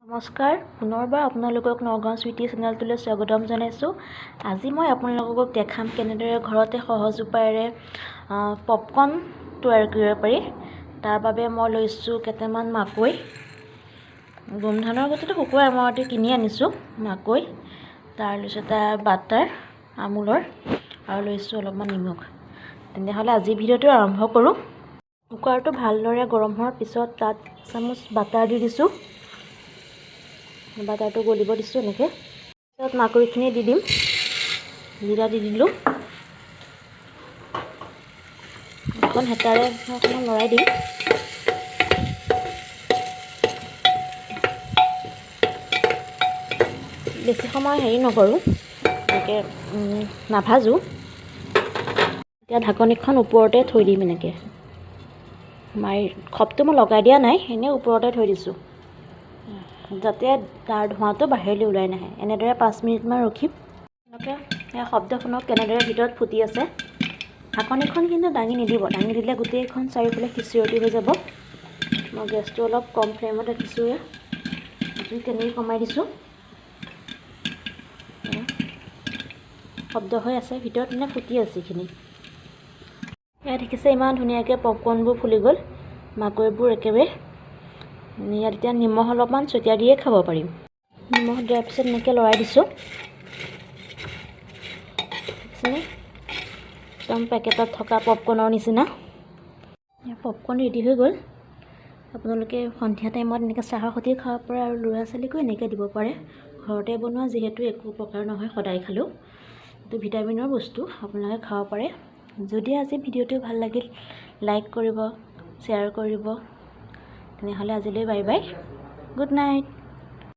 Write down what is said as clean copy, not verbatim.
নমস্কাৰ পুনৰবাৰ আপোনালোকক নগাঁও চুইটি চেনেলটোলৈ স্বাগতম জনাইছোঁ। আজি মই আপোনালোকক দেখাম কেনেদৰে ঘৰতে সহজ উপায়েৰে পপকৰ্ন তৈয়াৰ কৰিব পাৰি। তাৰ বাবে মই লৈছোঁ কেইটামান মাকৈ, গোমধানৰ গুটিটো শুকুৱাই মই কিনি আনিছোঁ মাকৈ, তাৰ লৈছোঁ বাটাৰ আমুলৰ আৰু লৈছোঁ অলপমান নিমখ। তেনেহ'লে আজি ভিডিঅ'টো আৰম্ভ কৰোঁ। কুকাৰটো ভালদৰে গৰম হোৱাৰ পিছত তাত চামুচ বাটাৰ দি দিছোঁ। বাটাৰটো গলিব দিছোঁ এনেকৈ। তাৰপিছত মাকৈখিনি দি দিম, জিৰা দি দিলোঁ, এখন হেতাৰে অকণমান লৰাই দিম। বেছি সময় নকৰোঁ, এনেকৈ নাভাজোঁ। এতিয়া ঢাকনিখন ওপৰতে থৈ দিম এনেকৈ মাৰি, খপটো মই লগাই দিয়া নাই, এনেই ওপৰতে থৈ দিছোঁ যাতে তাৰ ধোঁৱাটো বাহিৰলৈ ওলাই নাহে। এনেদৰে 5 মিনিটমান ৰখিম। এনেকৈ সেই শব্দ শুনক কেনেদৰে ভিতৰত ফুটি আছে। ঢাকনিখন কিন্তু দাঙি নিদিব, দাঙি দিলে গোটেইখন চাৰিওফালে খিচিৰতি হৈ যাব। মই গেছটো অলপ কম ফ্লেমত ৰাখিছোঁ, জুই তেনেকৈ কমাই দিছোঁ। শব্দ হৈ আছে, ভিতৰত মানে ফুটি আছে এইখিনি। ইয়াত দেখিছে ইমান ধুনীয়াকৈ পপকৰ্নবোৰ ফুলি গ'ল, মাকৈবোৰ একেবাৰে। ইয়াত এতিয়া নিমখ অলপমান ছটিয়াই দিয়ে খাব পাৰিম। নিমখ দিয়াৰ পিছত এনেকৈ লৰাই দিছোঁ। একদম পেকেটত থকা পপকৰ্নৰ নিচিনা পপকৰ্ন ৰেডি হৈ গ'ল। আপোনালোকে সন্ধিয়া টাইমত এনেকৈ চাহৰ সৈতে খাব পাৰে আৰু ল'ৰা ছোৱালীকো এনেকৈ দিব পাৰে। ঘৰতে বনোৱা যিহেতু একো প্ৰকাৰ নহয়, সদায় খালেও এইটো ভিটামিনৰ বস্তু, আপোনালোকে খাব পাৰে। যদি আজি ভিডিঅ'টো ভাল লাগিল লাইক কৰিব, শ্বেয়াৰ কৰিব। তেনেহ'লে আজিলৈ বাই বাই, গুড নাইট।